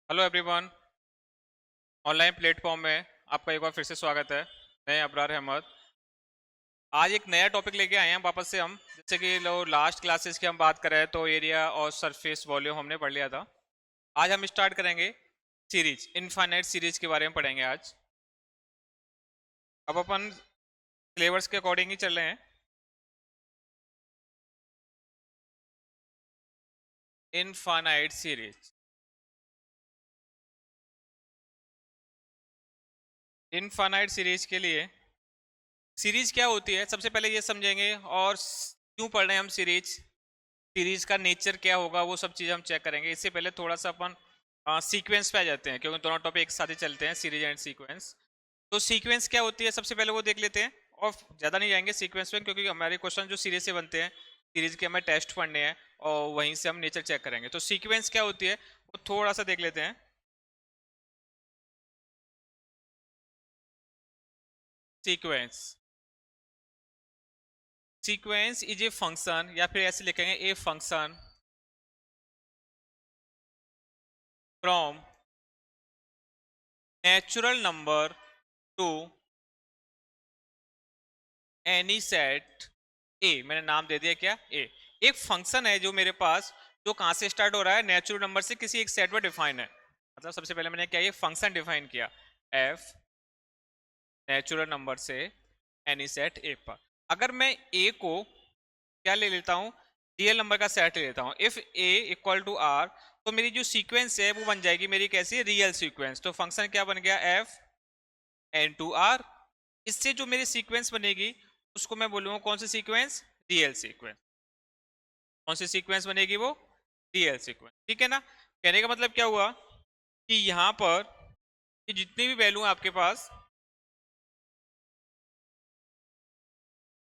Hello everyone. Online platform में आपका एक बार फिर से स्वागत है। मैं अबरार अहमद। आज एक नया टॉपिक लेके आए हैं वापस से हम। जैसे कि लो लास्ट क्लासेस की हम बात करें तो एरिया और सरफेस वॉल्यूम हमने पढ़ लिया था। आज हम स्टार्ट करेंगे सीरीज, इनफाइनाइट सीरीज के बारे में पढ़ेंगे आज। अब अपन सिलेबस के अकॉर्डिंग ही चल रहे हैं। इनफाइनाइट सीरीज, इनफाइनाइट सीरीज के लिए सीरीज क्या होती है सबसे पहले ये समझेंगे, और क्यों पढ़ रहे हैं हम सीरीज, सीरीज का नेचर क्या होगा, वो सब चीज़ हम चेक करेंगे। इससे पहले थोड़ा सा अपन सीक्वेंस पे आ जाते हैं, क्योंकि दोनों टॉपिक एक साथ ही चलते हैं, सीरीज एंड सीक्वेंस। तो सीक्वेंस क्या होती है सबसे पहले वो देख लेते हैं, और ज़्यादा नहीं जाएंगे सीक्वेंस में, क्योंकि हमारे क्वेश्चन जो सीरीज से बनते हैं, सीरीज के हमें टेस्ट पढ़ने हैं और वहीं से हम नेचर चेक करेंगे। तो सीक्वेंस क्या होती है वो थोड़ा सा देख लेते हैं। Sequence, sequence is a function, या फिर ऐसे लिखेंगे a function from natural number two any set ए। मैंने नाम दे दिया क्या, ए। एक फंक्शन है जो मेरे पास, जो कहां से स्टार्ट हो रहा है, नेचुरल नंबर से किसी एक सेट पर डिफाइन है। मतलब सबसे पहले मैंने क्या, ये फंक्शन डिफाइन किया, एफ नेचुरल नंबर से एनी सेट ए पर। अगर मैं ए को क्या ले लेता हूं, रियल नंबर का सेट ले लेता हूं, if a equal to r, तो मेरी जो सीक्वेंस है वो बन जाएगी मेरी कैसी, रियल सीक्वेंस। तो फंक्शन क्या बन गया, एफ एन टू आर। इससे जो मेरी सीक्वेंस बनेगी उसको मैं बोलूंगा कौन सी सीक्वेंस, रियल सीक्वेंस। कौन सी सीक्वेंस बनेगी वो, रियल सीक्वेंस। ठीक है ना। कहने का मतलब क्या हुआ कि यहां पर ये जितनी भी वैल्यू है आपके पास,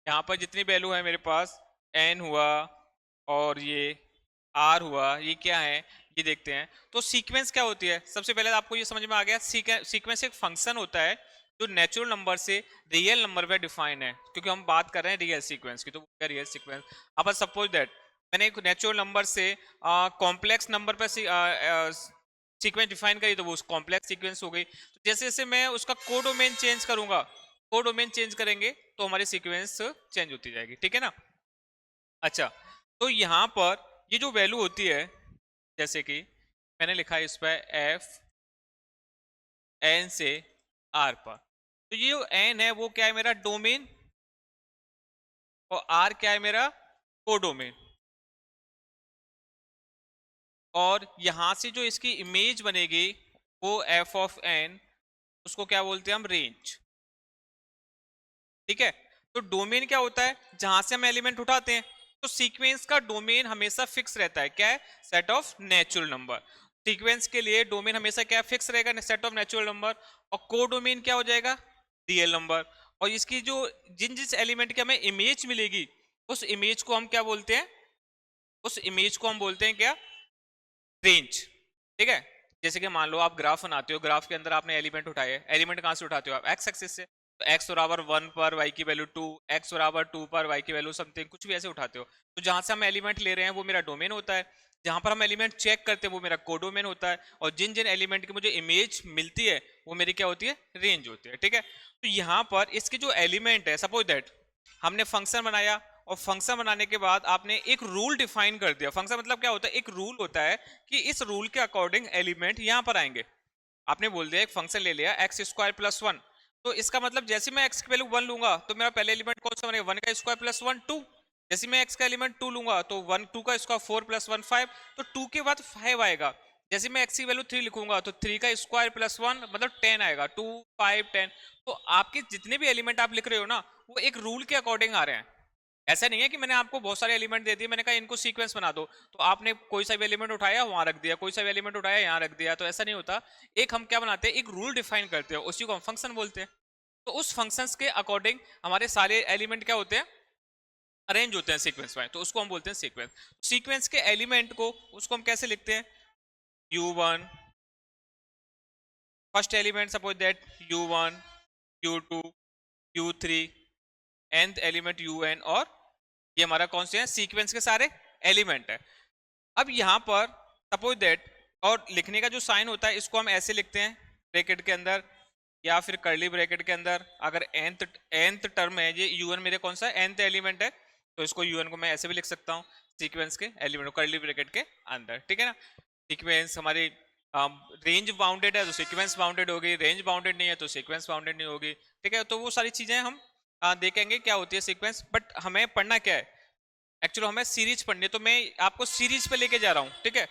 यहाँ पर जितनी वैल्यू है मेरे पास, एन हुआ और ये आर हुआ, ये क्या है ये देखते हैं। तो सीक्वेंस क्या होती है सबसे पहले आपको ये समझ में आ गया। सीक्वेंस एक फंक्शन होता है जो नेचुरल नंबर से रियल नंबर पे डिफाइन है, क्योंकि हम बात कर रहे हैं रियल सीक्वेंस की। तो क्या रियल सीक्वेंस, अब सपोज दैट मैंने एक नेचुरल नंबर से कॉम्प्लेक्स नंबर पर सीक्वेंस डिफाइन करी, तो वो कॉम्प्लेक्स सीक्वेंस हो गई। तो जैसे जैसे मैं उसका कोडोमेन चेंज करूंगा, कोडोमेन चेंज करेंगे तो हमारी सीक्वेंस चेंज होती जाएगी। ठीक है ना। अच्छा, तो यहां पर ये जो वैल्यू होती है, जैसे कि मैंने लिखा है इस पर एफ एन से आर पर, तो ये जो एन है वो क्या है, मेरा डोमेन, और आर क्या है, मेरा कोडोमेन। और यहां से जो इसकी इमेज बनेगी वो एफ ऑफ एन, उसको क्या बोलते हैं हम, रेंज। ठीक है। तो डोमेन क्या होता है, जहां से हम एलिमेंट उठाते हैं। तो सीक्वेंस का डोमेन हमेशा फिक्स रहता है, क्या है, set of natural number. Sequence के लिए डोमेन हमेशा क्या फिक्स रहेगा, सेट ऑफ नेचुरल नंबर। और को डोमेन क्या हो जाएगा, रियल नंबर। और इसकी जो जिन जिस एलिमेंट की हमें इमेज मिलेगी, उस इमेज को हम क्या बोलते हैं, उस इमेज को हम बोलते हैं क्या, रेंज। ठीक है। जैसे कि मान लो आप ग्राफ बनाते हो, ग्राफ के अंदर आपने एलिमेंट उठाए, एलिमेंट कहां से उठाते हो आप, एक्स एक्सिस से। तो एक्स बराबर 1 पर वाई की वैल्यू 2, एक्स बराबर 2 पर वाई की वैल्यू समथिंग, कुछ भी ऐसे उठाते हो। तो जहां से हम एलिमेंट ले रहे हैं वो मेरा डोमेन होता है, जहां पर हम एलिमेंट चेक करते हैं वो मेरा कोडोमेन होता है, और जिन जिन एलिमेंट की मुझे इमेज मिलती है वो मेरी क्या होती है, रेंज होती है। ठीक है। तो यहाँ पर इसके जो एलिमेंट है, सपोज दैट हमने फंक्शन बनाया, और फंक्शन बनाने के बाद आपने एक रूल डिफाइन कर दिया। फंक्शन मतलब क्या होता है, एक रूल होता है कि इस रूल के अकॉर्डिंग एलिमेंट यहां पर आएंगे। आपने बोल दिया, एक फंक्शन ले लिया एक्स स्क्वायर प्लस 1, तो इसका मतलब जैसे मैं एक्स की वैल्यू 1 लूंगा तो मेरा पहले एलिमेंट कौन सा बनेगा, 1 का स्क्वायर प्लस 1 2। जैसे मैं एक्स का एलिमेंट 2 लूंगा तो 1 2 का स्क्वायर 4 प्लस 1 5, तो 2 के बाद 5 आएगा। जैसे मैं एक्स की वैल्यू 3 लिखूंगा तो 3 का स्क्वायर प्लस 1 मतलब 10 आएगा, 2 5 10। तो आपके जितने भी एलिमेंट आप लिख रहे हो ना, वो एक रूल के अकॉर्डिंग आ रहे हैं। ऐसा नहीं है कि मैंने आपको बहुत सारे एलिमेंट दे दिए, मैंने कहा इनको सीक्वेंस बना दो, तो आपने कोई सा भी एलिमेंट उठाया वहां रख दिया, कोई सा भी एलिमेंट उठाया यहाँ रख दिया, तो ऐसा नहीं होता। एक हम क्या बनाते हैं, एक रूल डिफाइन करते हैं, उसी को हम फंक्शन बोलते हैं। तो उस फंक्शंस के अकॉर्डिंग हमारे सारे एलिमेंट क्या होते हैं, अरेंज होते हैं सीक्वेंस में, तो उसको हम बोलते हैं सीक्वेंस। सीक्वेंस के एलिमेंट को, उसको हम कैसे लिखते हैं, u1, first element suppose that u1, u2, u3, nth element un, और ये हमारा कौन से हैं, सीक्वेंस के सारे एलिमेंट है। अब यहां पर सपोज दैट और लिखने का जो साइन होता है इसको हम ऐसे लिखते हैं ब्रैकेट के अंदर या फिर कर्ली ब्रैकेट के अंदर। अगर nth टर्म है, ये un मेरे कौन सा nth एलिमेंट है, तो इसको un को मैं ऐसे भी लिख सकता हूँ सीक्वेंस के एलिमेंट कर्ली ब्रैकेट के अंदर, ठीक है ना। सीक्वेंस हमारी रेंज बाउंडेड है तो सीक्वेंस बाउंडेड होगी, रेंज बाउंडेड नहीं है तो सीक्वेंस बाउंडेड नहीं होगी, ठीक है। तो वो सारी चीजें हम देखेंगे क्या होती है सीक्वेंस। बट हमें पढ़ना क्या है, एक्चुअली हमें सीरीज पढ़नी है, तो मैं आपको सीरीज पे लेके जा रहा हूँ, ठीक है।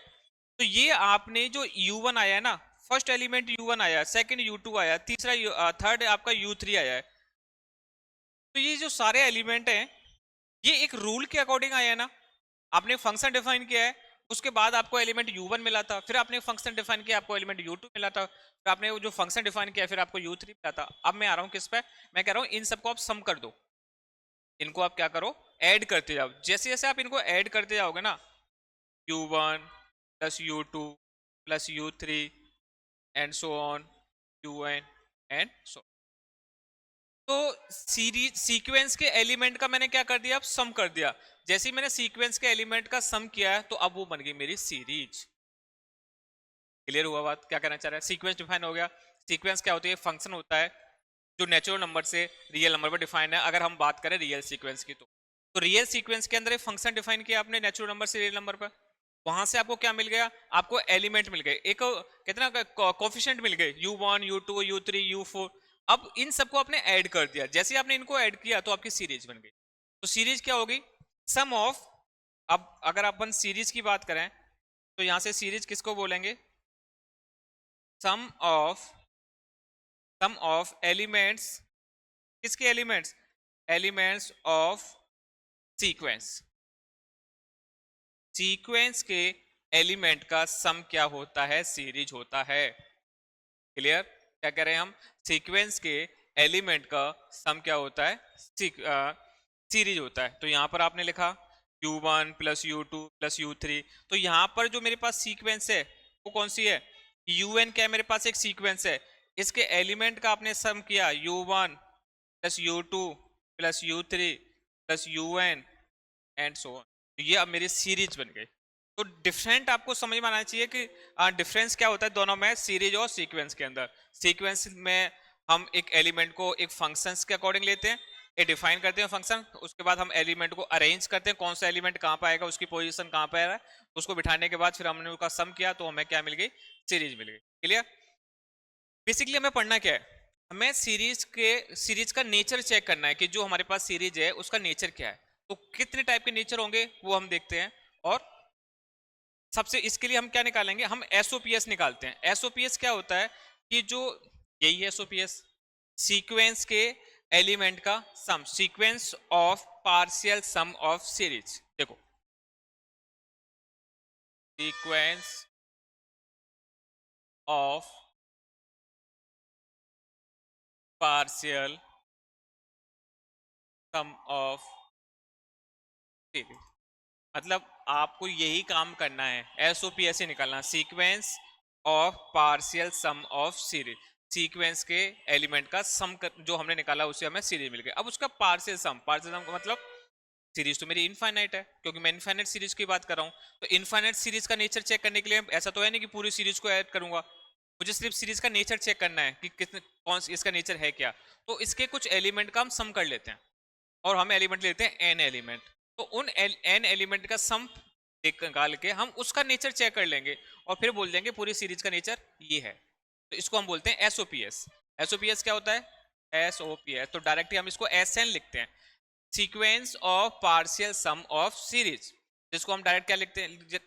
तो ये आपने जो u1 आया है ना, फर्स्ट एलिमेंट u1 आया, सेकंड u2 आया, तीसरा थर्ड आपका u3 आया है। तो ये जो सारे एलिमेंट हैं ये एक रूल के अकॉर्डिंग आया है ना। आपने फंक्शन डिफाइन किया है, उसके बाद आपको एलिमेंट u1 मिला था, फिर आपने फंक्शन डिफाइन किया आपको एलिमेंट u2 मिला था, फिर आपने वो जो फंक्शन डिफाइन किया फिर आपको u3 मिला था। अब मैं आ रहा हूँ किस पे, मैं कह रहा हूँ इन सबको आप सम कर दो, इनको आप क्या करो, ऐड करते जाओ। जैसे जैसे आप इनको ऐड करते जाओगे ना, u1 plus u2 plus u3 and so on un and so. तो सीरीज सीक्वेंस के एलिमेंट का मैंने क्या कर दिया, अब सम कर दिया। जैसे ही मैंने सीक्वेंस के एलिमेंट का सम किया है तो अब वो बन गई मेरी सीरीज। क्लियर हुआ बात, क्या कहना चाह रहा है। सीक्वेंस डिफाइन हो गया। सीक्वेंस क्या होती है, फंक्शन होता है जो नेचुरल नंबर से रियल नंबर पर डिफाइन है। अगर हम बात करें रियल सीक्वेंस की, तो रियल सीक्वेंस के अंदर एक फंक्शन डिफाइन किया आपने नेचुरल नंबर से रियल नंबर पर, वहां से आपको क्या मिल गया, आपको एलिमेंट मिल गए, एक कितना कोफिशिएंट मिल गए, u1 u2 u3 u4। अब इन सबको आपने ऐड कर दिया, जैसे ही आपने इनको ऐड किया तो आपकी सीरीज बन गई। तो सीरीज क्या होगी, सम ऑफ। अब अगर अपन सीरीज की बात करें तो यहां से सीरीज किसको बोलेंगे, सम ऑफ, सम ऑफ एलिमेंट्स, किसके elements, elements of sequence. Sequence के एलिमेंट का सम क्या होता है, सीरीज होता है। क्लियर, क्या कह रहे हैं हम, सीक्वेंस के एलिमेंट का सम क्या होता है, सीरीज होता है। तो यहां पर आपने लिखा u1 plus u2 plus u3। तो यहां पर जो मेरे पास सीक्वेंस है वो कौन सी है, un क्या है, मेरे पास एक सीक्वेंस है, इसके एलिमेंट का आपने सम किया u1 plus u2 plus u3 plus un and so on. ये अब मेरी सीरीज बन गई। तो डिफरेंट आपको समझ में आना चाहिए कि डिफरेंस क्या होता है दोनों में, सीरीज और सीक्वेंस के अंदर। सीक्वेंस में हम एक एलिमेंट को एक फंक्शंस के अकॉर्डिंग लेते हैं, ये डिफाइन करते हैं फंक्शन, उसके बाद हम एलिमेंट को अरेंज करते हैं, कौन सा एलिमेंट कहाँ पर आएगा, उसकी पोजीशन कहाँ पर है, उसको बिठाने के बाद फिर हमने उसका सम किया तो हमें क्या मिल गई, सीरीज मिल गई। क्लियर। बेसिकली हमें पढ़ना क्या है, हमें सीरीज का नेचर चेक करना है कि जो हमारे पास सीरीज है उसका नेचर क्या है। तो कितने टाइप के नेचर होंगे वो हम देखते हैं। और सबसे इसके लिए हम क्या निकालेंगे, हम एसओपीएस निकालते हैं। एसओपीएस क्या होता है कि जो, यही है एसओपीएस, सीक्वेंस के एलिमेंट का sum, sequence of partial sum of series. देखो, sequence of partial sum of series, मतलब आपको यही काम करना है, एसओपीएस ही निकालना, sequence of partial sum of series. Sequence के एलिमेंट का सम जो हमने निकाला उसे हमें सीरीज मिल गई। अब उसका पार्शियल सम, पार्शियल सम का मतलब, सीरीज तो मेरी इनफाइनाइट है क्योंकि मैं इनफाइनाइट सीरीज की बात कर रहा हूँ। तो इनफाइनाइट सीरीज का नेचर चेक करने के लिए ऐसा तो है नहीं कि पूरी सीरीज को ऐड करूंगा, मुझे सिर्फ सीरीज का नेचर चेक करना है कि कितने कौन इसका नेचर है क्या। तो इसके कुछ एलिमेंट का हम सम कर लेते हैं और हम एलिमेंट लेते हैं एन एलिमेंट। तो उन एन एलिमेंट का सम निकाल के हम उसका नेचर चेक कर लेंगे और फिर बोल देंगे पूरी सीरीज का नेचर ये है। तो इसको हम बोलते हैं एसओपीएस। एसओपीएस क्या होता है, एसओपीएस, तो डायरेक्टली हम इसको एसएन लिखते हैं, sequence of partial sum of series, जिसको हम डायरेक्ट क्या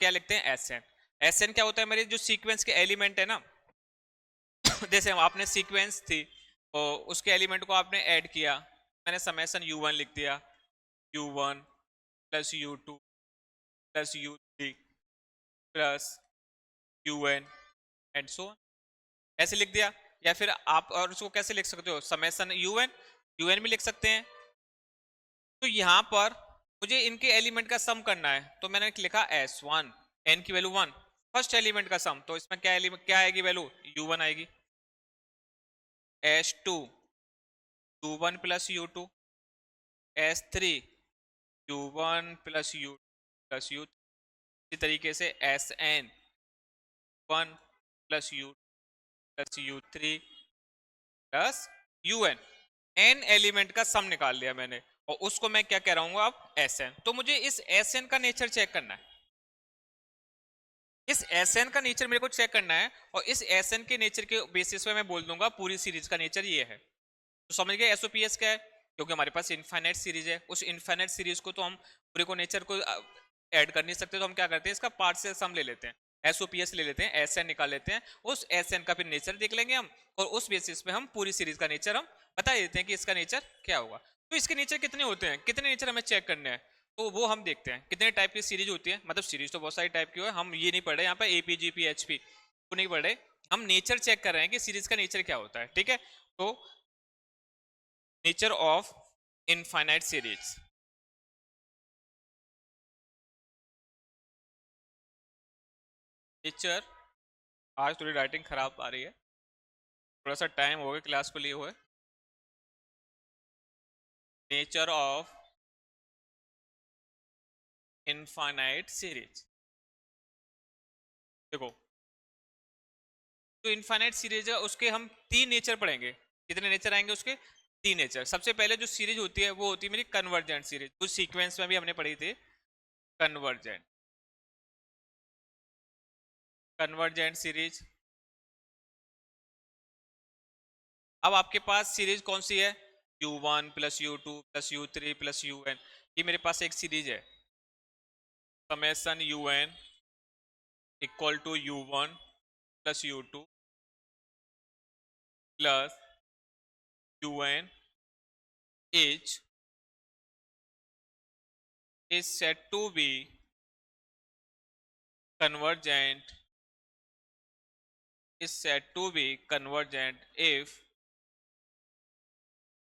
लिखते हैं, एसएन। एसएन क्या होता है, मेरे जो सीक्वेंस के एलिमेंट है ना जैसे आपने सीक्वेंस थी और उसके एलिमेंट को आपने ऐड किया, मैंने समेसन u1 लिख दिया, u1 plus u2 plus u3 plus un and so on, ऐसे लिख दिया। या फिर आप और उसको कैसे लिख सकते हो, समेसन un भी लिख सकते हैं। तो यहां पर मुझे इनके एलिमेंट का सम करना है तो मैंने लिखा s1, n की वैल्यू 1, फर्स्ट एलिमेंट का सम, तो इसमें क्या एलिमेंट क्या आएगी वैल्यू, u1 आएगी, s2 u1 plus u2, s3 u1 plus u plus u, इसी तरीके से sn 1 plus you plus u3 plus un, n element का सम निकाल लिया मैंने, और उसको मैं क्या कह रहा हूँ अब Sn। तो मुझे इस Sn का नेचर चेक करना है, इस Sn का नेचर मेरे को चेक करना है, और इस Sn के नेचर के बेसिस पे मैं बोल दूंगा पूरी सीरीज का नेचर ये है। तो समझ गए एसओपीएस क्या है, क्योंकि हमारे पास इनफाइनाइट सीरीज है, उस इनफाइनाइट सीरीज को तो हम पूरे को नेचर को ऐड कर नहीं सकते, तो हम क्या करते हैं इसका पार्शियल सम ले लेते हैं, एसओपीएस ले लेते हैं, एसएन निकाल लेते हैं, उस एसएन का फिर नेचर देख लेंगे हम, और उस बेसिस पे हम पूरी सीरीज का नेचर हम बता देते हैं कि इसका नेचर क्या होगा। तो इसके नेचर कितने होते हैं, कितने नेचर हमें चेक करने हैं, तो वो हम देखते हैं कितने टाइप की सीरीज होती है, मतलब सीरीज तो बहुत सारी टाइप की है, हम ये नहीं पढ़ रहे यहाँ पे एपीजीपी एचपी वो नहीं पढ़ रहे, हम नेचर चेक कर रहे हैं कि सीरीज का नेचर क्या होता है। ठीक है, तो nature of infinite series, nature, आज थोड़ी राइटिंग खराब आ रही है, थोड़ा सा टाइम हो गया क्लास को लिए हुए। नेचर ऑफ इनफाइनाइट सीरीज, देखो जो इनफाइनाइट सीरीज है उसके हम तीन नेचर पढ़ेंगे, कितने नेचर आएंगे उसके, तीन नेचर। सबसे पहले जो सीरीज होती है वो होती है मेरी कन्वर्जेंट सीरीज, कुछ सीक्वेंस में भी हमने पढ़ी थी, कन्वर्जेंट, कन्वर्जेंट सीरीज। अब आपके पास सीरीज कौन सी है, u1 plus u2 plus u3 plus un, ये मेरे पास एक सीरीज है, summation un equal to u1 plus u2 plus un is said to be convergent, is said to be convergent if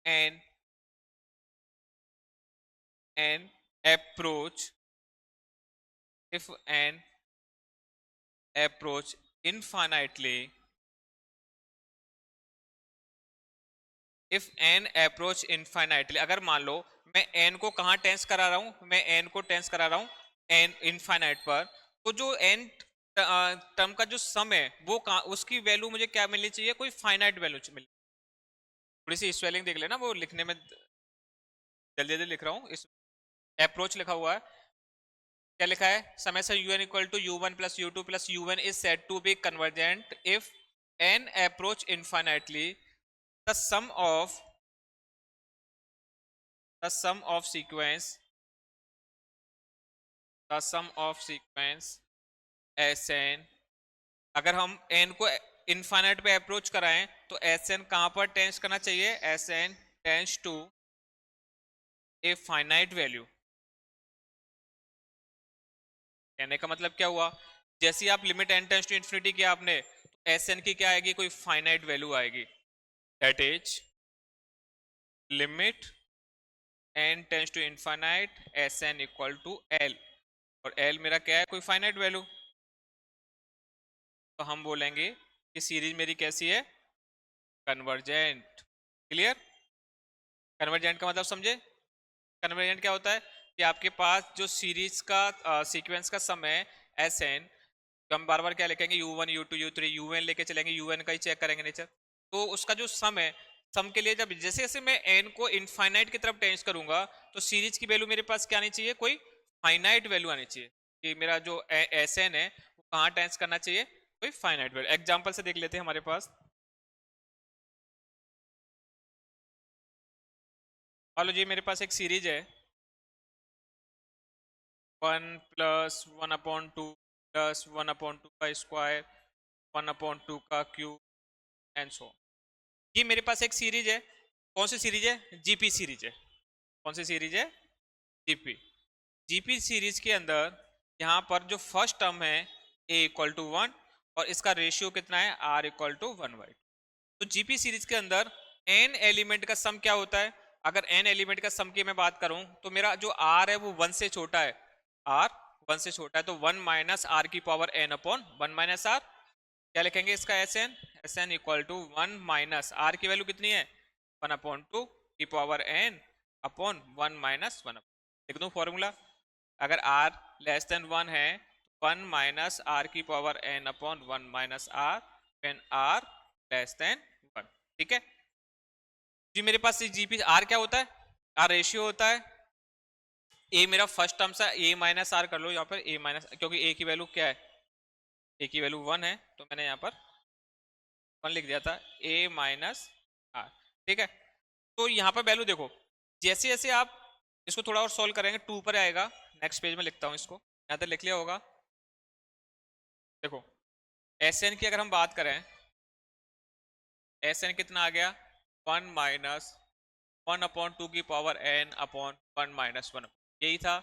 an approach, if an approach infinitely, if an approach infinitely, अगर मान लो मैं n को कहाँ tense करा रहा हूँ, मैं n को टेंस करा रहा हूँ n इनफाइनाइट पर, तो जो n टर्म का जो सम है वो कहाँ, उसकी वैल्यू मुझे क्या मिलनी चाहिए, कोई फाइनाइट वैल्यू मिल। थोड़ी सी स्पेलिंग देख लेना, वो लिखने में जल्दी जल्दी लिख रहा हूँ, इस अप्रोच लिखा हुआ है, क्या लिखा है, summation un equal to u1 plus u2 plus un is said to be convergent if n approach infinitely the sum of the sum of sequence the sum of sequence Sn, अगर हम n को infinite पे approach कराएं तो Sn कहां पर tense करना चाहिए, Sn tends to a finite value. कहने का मतलब क्या हुआ, जैसे आप limit n tends to infinity किया आपने, तो Sn की क्या आएगी, कोई फाइनाइट वैल्यू आएगी, that is limit n tends to infinite Sn equal to l, और l मेरा क्या है, कोई फाइनाइट वैल्यू, तो हम बोलेंगे कि सीरीज मेरी कैसी है, कन्वर्जेंट। क्लियर, कन्वर्जेंट का मतलब समझे, कन्वर्जेंट क्या होता है कि आपके पास जो सीरीज का सीक्वेंस का सम है Sn, तो हम बार बार क्या लिखेंगे u1 u2 u3 un लेके चलेंगे, un का ही चेक करेंगे नेचर, तो उसका जो सम है, सम के लिए जब जैसे जैसे मैं n को इनफाइनाइट की तरफ टेंस करूंगा तो सीरीज की वैल्यू मेरे पास क्या आनी चाहिए, कोई फाइनाइट वैल्यू आनी चाहिए, कि मेरा जो Sn है वो कहाँ टेंस करना चाहिए, कोई फाइनाइट वैल्यू। एग्जांपल से देख लेते हैं, हमारे पास मान लो जी मेरे पास एक सीरीज है 1 प्लस 1/2 प्लस 1/2 का स्क्वायर 1/2 का क्यूब एंड सो, ये मेरे पास एक सीरीज है, कौन सी सीरीज है, जीपी सीरीज है, कौन सी सीरीज है, जीपी। जीपी सीरीज के अंदर यहाँ पर जो फर्स्ट टर्म है a इक्वल टू 1 और इसका रेशियो कितना है r इक्वल टू 1/2। तो जीपी सीरीज के अंदर n एलिमेंट का सम क्या होता है, अगर n एलिमेंट का सम की मैं बात करूं तो मेरा जो r है वो 1 से छोटा है, r 1 से छोटा है, तो 1 माइनस आर की power n upon 1 minus r, क्या लिखेंगे इसका Sn equal to 1 minus r की वैल्यू कितनी है 1/2 की पावर n अपॉन 1 माइनस 1। लिख दूं फॉर्मूला, अगर r लेस देन 1 है 1 माइनस आर की power n upon 1 minus r when r less than 1। ठीक है जी, मेरे पास जीपी आर क्या होता है, आर रेशियो होता है, ए मेरा फर्स्ट टर्म सा ए माइनस आर कर लो यहाँ पर, ए माइनस, क्योंकि ए की वैल्यू क्या है, ए की वैल्यू 1 है, तो मैंने यहाँ पर 1 लिख दिया था, ए माइनस आर। ठीक है, तो यहाँ पर वैल्यू देखो, जैसे जैसे आप इसको थोड़ा और सॉल्व करेंगे 2 पर आएगा। नेक्स्ट पेज में लिखता हूँ इसको, यहाँ तक लिख लिया होगा। देखो एस एन की अगर हम बात करें, एस एन कितना आ गया, 1 माइनस 1 अपॉन 2 की पावर n अपॉन 1 माइनस 1, यही था।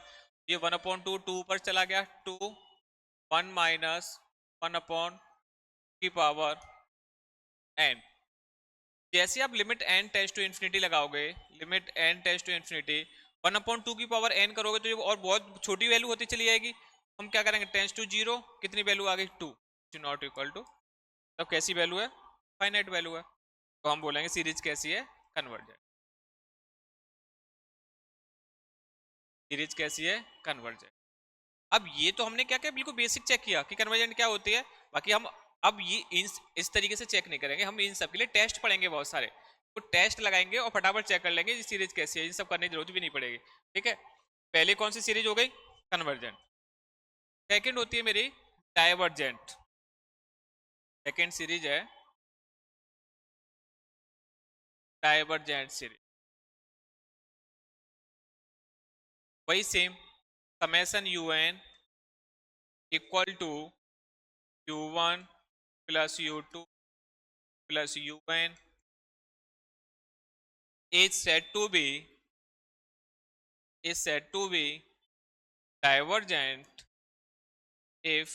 ये 1 अपॉन 2 2 पर चला गया, 2 1 माइनस 1 अपॉन की पावर n। जैसे आप limit n tends to infinity लगाओगे, limit n tends to infinity 1 upon 2 की पावर n करोगे तो ये और बहुत छोटी वैल्यू होती चली जाएगी। हम क्या करेंगे, टेंस टू 0, कितनी वैल्यू आ गई 2, नॉट इक्वल टू, तब कैसी वैल्यू है, फाइनाइट वैल्यू है, तो हम बोलेंगे सीरीज कैसी है, कन्वर्जेंट। सीरीज कैसी है, कन्वर्जेंट। अब ये तो हमने क्या किया, बिल्कुल बेसिक चेक किया कि कन्वर्जेंट क्या होती है। बाकी हम अब ये इस तरीके से चेक नहीं करेंगे, हम इन सब के लिए टेस्ट पढ़ेंगे बहुत सारे, तो टेस्ट लगाएंगे और फटाफट चेक कर लेंगे सीरीज कैसी है, इन सब करने की जरूरत भी नहीं पड़ेगी। ठीक है, पहले कौन सी सीरीज हो गई, कन्वर्जेंट। सेकंड होती है मेरी डाइवर्जेंट, सेकंड सीरीज है डाइवर्जेंट सीरीज। वही same, summation un equal to u1 plus u2 plus un is said to be divergent if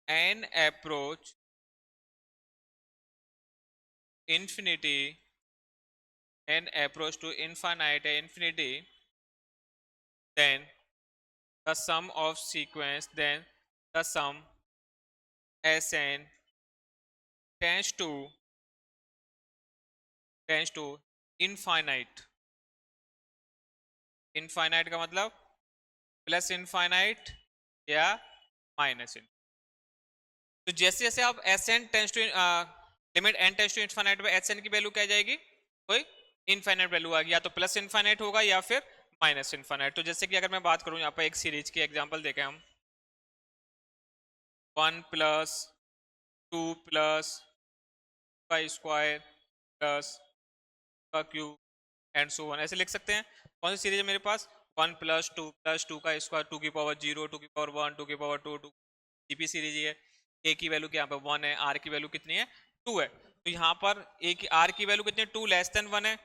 n approach infinity, n approach to infinity, then the sum of sequence, then the sum Sn tends to infinite। Infinite का मतलब plus infinite या minus इन। तो जैसे जैसे आप S N tends to limit N tends to infinite पे एस एन की वैल्यू क्या आ जाएगी, कोई इनफाइनाइट वैल्यू आ गई, या तो प्लस इनफाइनाइट होगा या फिर माइनस इनफाइनाइट। तो जैसे कि अगर मैं बात करूं यहाँ पर एक सीरीज की एग्जांपल देखें हम, 1 प्लस 2 प्लस का स्क्वायर प्लस का क्यूब एंड सो वन, ऐसे लिख सकते हैं। कौन सी सीरीज है मेरे पास, 1 प्लस 2 का स्क्वायर 2 की पावर 0 2 की पावर 1 2 की पावर 2 2, जीपी सीरीज ही है। ए की वैल्यू क्या पे 1 है, आर की वैल्यू कितनी है 2 है, तो यहाँ पर ए की आर की वैल्यू कितनी है 2 लेस देन 1 है।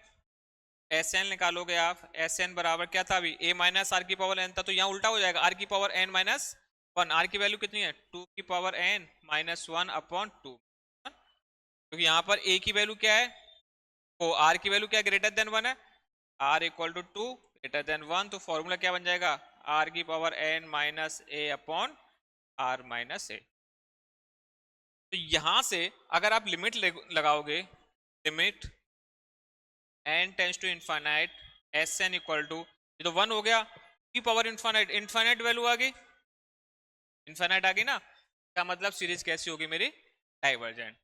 एस एन निकालोगे आप, एस एन बराबर क्या था अभी, ए माइनस आर की पावर एन था, तो यहाँ उल्टा हो जाएगा, आर की पावर एन माइनस 1, आर की वैल्यू कितनी है 2 की पावर एन माइनस 1 अपॉन 2, क्योंकि यहाँ पर ए की वैल्यू क्या है, ओ आर की वैल्यू क्या ग्रेटर देन 1 है, r equal to 2 greater than 1, तो फॉर्मूला क्या बन जाएगा, आर की power n minus a upon r minus a. तो यहां से अगर आप लिमिट लगाओगे, limit n tends to infinite S n equal to, ये तो 1 हो गया, की पावर इनफाइनाइट, इनफाइनाइट वैल्यू आ गई, इनफाइनाइट आ गई ना, क्या मतलब सीरीज कैसी होगी मेरी, डाइवर्जेंट,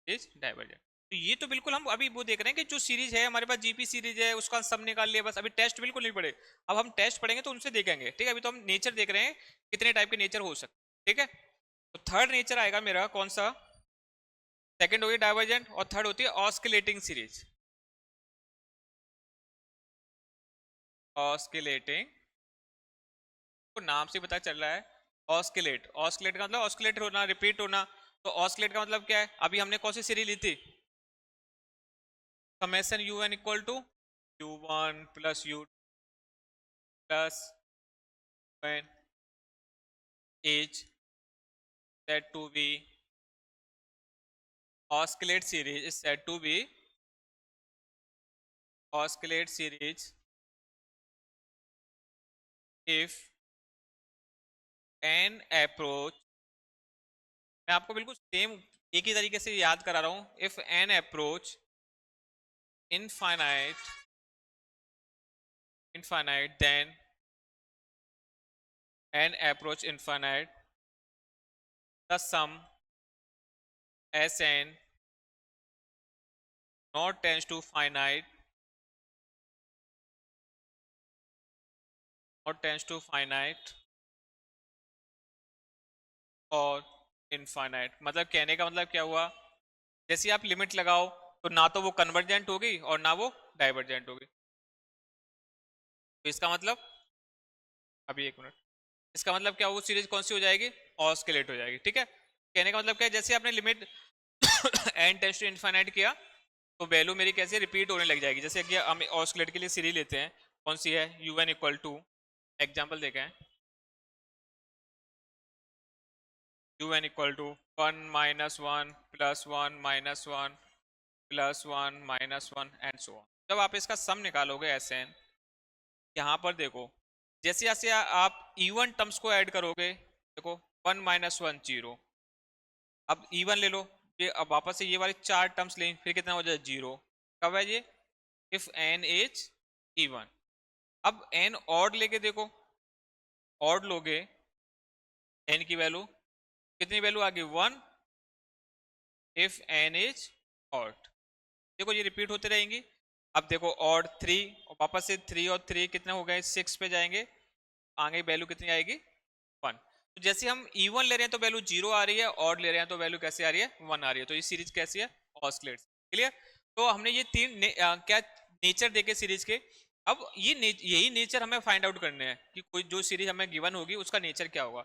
इज डाइवर्जेंट। तो ये तो बिल्कुल हम अभी वो देख रहे हैं कि जो सीरीज है हमारे पास जीपी सीरीज है उसका सब निकाल लिया बस, अभी टेस्ट बिल्कुल नहीं पड़े, अब हम टेस्ट पढ़ेंगे तो उनसे देखेंगे। ठीक है, अभी तो हम नेचर देख रहे हैं कितने टाइप के नेचर हो सकते। ठीक है, तो थर्ड नेचर आएगा मेरा कौन सा, सेकंड होगी डाइवर्जेंट और थर्ड होती है ऑस्किलेटिंग सीरीज। ऑस्किलेटिंग, तो नाम से पता चल रहा है ऑस्किलेट, ऑस्किलेट का मतलब ऑस्किलेट होना, रिपीट होना, तो ऑस्किलेट का मतलब क्या है, अभी हमने कौन सी सीरीज ली थी, summation u n equal to u1 plus u plus n is said to be, oscillate series is said to be, oscillate series if n approach, मैं आपको बिल्कुल सेम एक ही तरीके से याद करा रहा हूं, if n approach infinite, infinite then n approach infinite, the sum Sn not tends to finite, not tends to finite और इनफाइनाइट। मतलब कहने का मतलब क्या हुआ, जैसे आप लिमिट लगाओ तो ना तो वो कन्वर्जेंट होगी और ना वो डाइवर्जेंट होगी। तो इसका मतलब, अभी एक मिनट, इसका मतलब क्या, वो सीरीज कौन सी हो जाएगी, ऑस्किलेट हो जाएगी। ठीक है, कहने का मतलब क्या है, जैसे आपने limit n tends to infinite किया तो वैल्यू मेरी कैसे रिपीट होने लग जाएगी। जैसे कि हम ऑस्किलेट के लिए सीरीज लेते हैं, कौन सी है, un इक्वल टू, एग्जाम्पल देखें, un equal to 1 minus 1 plus 1 minus 1 plus 1 minus 1 and so on. जब आप इसका सम निकालोगे Sn, यहाँ पर देखो, जैसे जैसे आप इवन टर्म्स को ऐड करोगे, देखो 1 माइनस 1 0, अब इवन ले लो, ये अब वापस से ये वाले चार टर्म्स लें, फिर कितना हो जाए 0। कब है ये, इफ n इज इवन। अब n ऑड लेके देखो, ऑड लोगे, n की वैल्यू कितनी वैल्यू आ गई 1, इफ n इज ऑड। देखो ये रिपीट होते रहेंगी। अब देखो ऑड 3, और वापस से 3 और 3 कितने हो गए, 6 पे जाएंगे, आगे वैल्यू कितनी आएगी 1। तो जैसे हम इवन ले रहे हैं तो वैल्यू 0 आ रही है, ऑड ले रहे हैं तो वैल्यू कैसे आ रही है 1 आ रही है। तो ये सीरीज कैसी है, ऑस्किलेट। क्लियर। तो हमने ये तीन क्या नेचर देखे सीरीज के। अब ये यही नेचर हमें फाइंड आउट करने हैं कि कोई जो सीरीज हमें गिवन होगी उसका नेचर क्या होगा।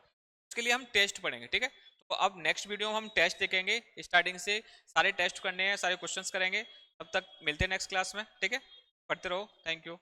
उसके लिए हम टेस्ट पढ़ेंगे। ठीक है, तो अब नेक्स्ट वीडियो में हम टेस्ट देखेंगे, स्टार्टिंग से सारे टेस्ट करने हैं, सारे क्वेश्चंस करेंगे। तब तक मिलते हैं नेक्स्ट क्लास में। ठीक है, पढ़ते रहो। Thank you.